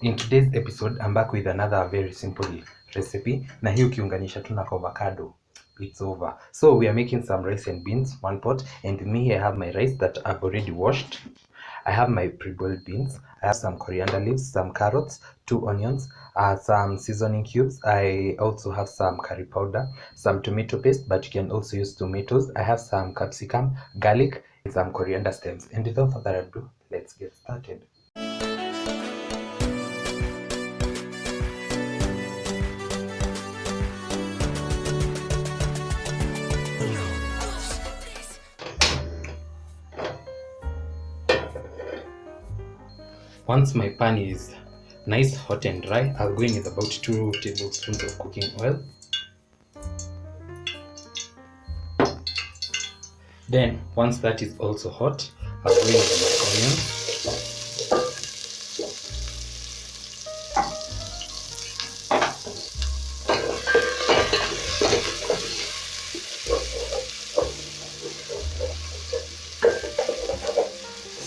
In today's episode, I'm back with another very simple recipe. Na hii ukiunganisha tu na avocado, it's over. So we are making some rice and beans, one pot. And with me, I have my rice that I've already washed. I have my pre-boiled beans. I have some coriander leaves, some carrots, 2 onions, some seasoning cubes. I also have some curry powder, some tomato paste, but you can also use tomatoes. I have some capsicum, garlic, and some coriander stems. And without further ado, let's get started. Once my pan is nice, hot and dry, I'll go in with about 2 tablespoons of cooking oil. Then, once that is also hot, I'll go in with my onions.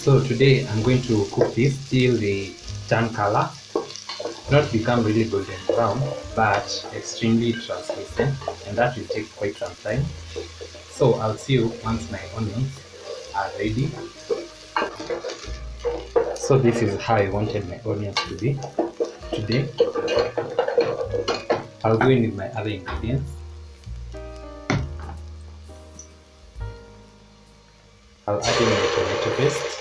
So today I'm going to cook this till they turn color, not become really golden brown, but extremely translucent, and that will take quite some time. So I'll see you once my onions are ready. So this is how I wanted my onions to be today. I'll go in with my other ingredients. I'll add in my tomato paste.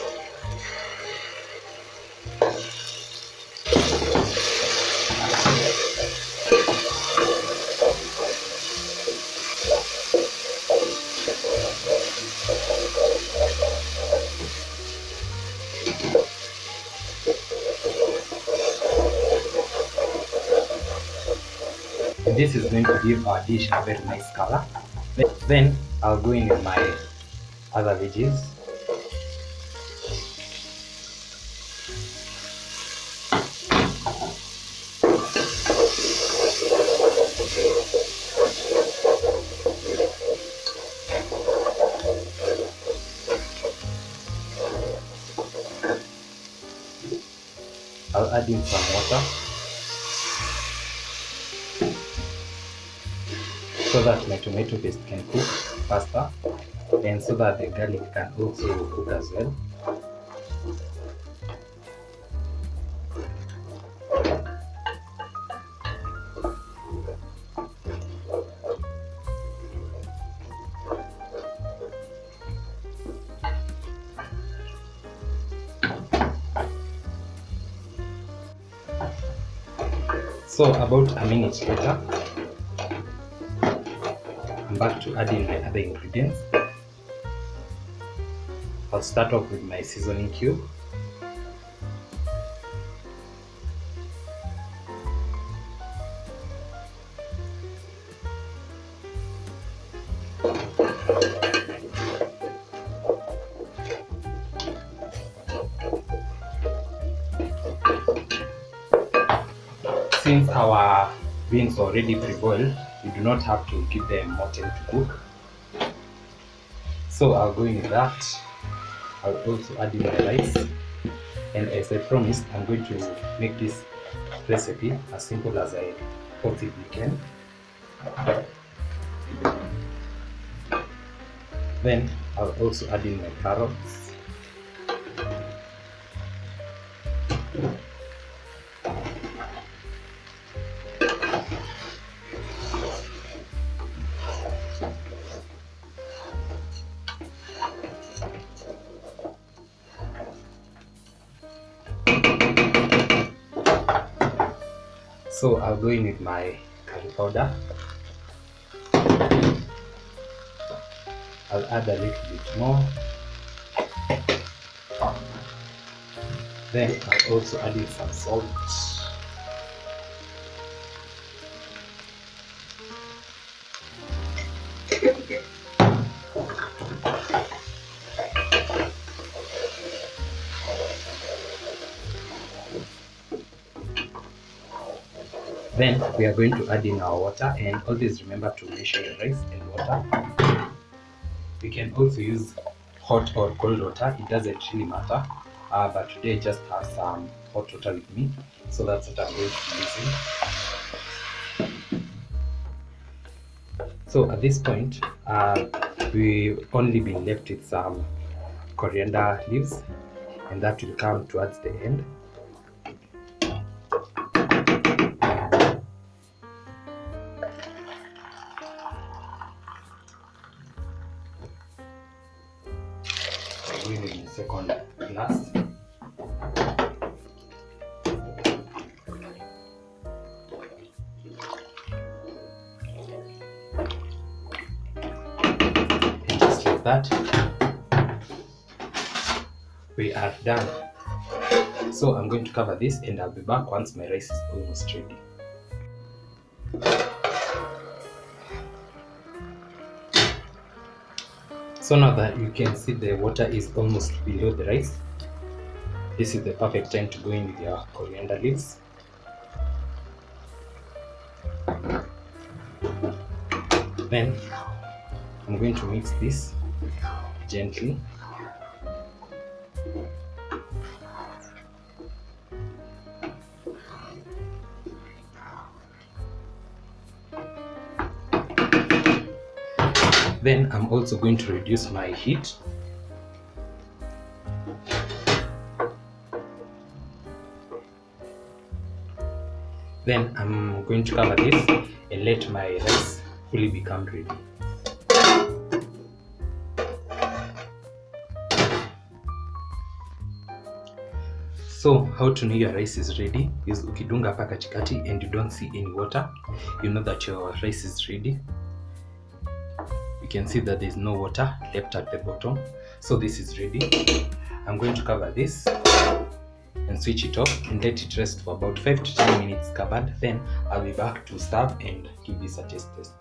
This is going to give our dish a very nice color. Then I'll go in with my other veggies. I'll add in some water so that my tomato paste can cook faster, and so that the garlic can also cook as well. So about a minute later, I'm back to add in my other ingredients. I'll start off with my seasoning cube. Since our beans are already pre-boiled, we do not have to give them more time to cook. So I'll go in with that. I'll also add in my rice. And as I promised, I'm going to make this recipe as simple as I possibly can. Then I'll also add in my carrots. So I'll go in with my curry powder. I'll add a little bit more. Then I'll also add in some salt. Then we are going to add in our water, and always remember to measure your rice and water. You can also use hot or cold water, it doesn't really matter, but today I just have some hot water with me. So that's what I'm going to be using. So at this point, we've only been left with some coriander leaves, and that will come towards the end. I'm going in the second glass. And just like that, we are done. So I'm going to cover this and I'll be back once my rice is almost ready. So now that you can see the water is almost below the rice, this is the perfect time to go in with your coriander leaves. Then I'm going to mix this gently. Then I'm also going to reduce my heat. Then I'm going to cover this and let my rice fully become ready. So how to know your rice is ready is ukidunga hapa katikati and you don't see any water, you know that your rice is ready. You can see that there's no water left at the bottom, so this is ready. I'm going to cover this and switch it off and let it rest for about 5 to 10 minutes covered. Then I'll be back to serve and give this a taste test.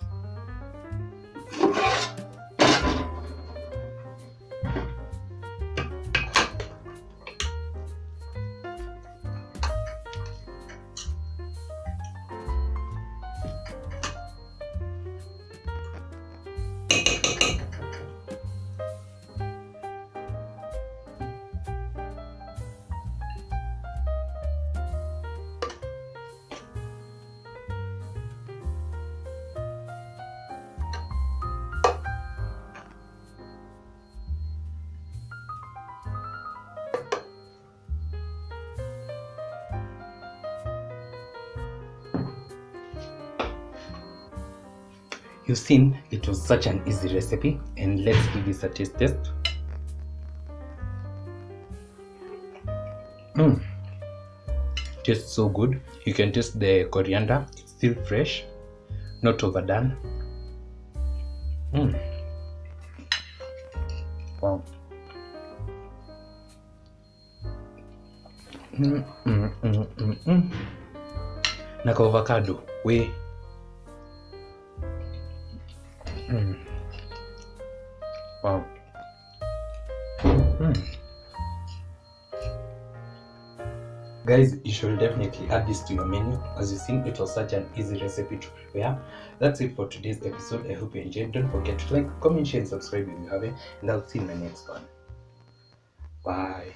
You've seen it was such an easy recipe, and let's give this a taste test. Tastes so good. You can taste the coriander, it's still fresh, not overdone. Wow. Na ka avocado we. Wow. Guys, you should definitely add this to your menu. As you see, it was such an easy recipe to prepare. That's it for today's episode. I hope you enjoyed. Don't forget to like, comment, share, and subscribe if you haven't. And I'll see you in my next one. Bye.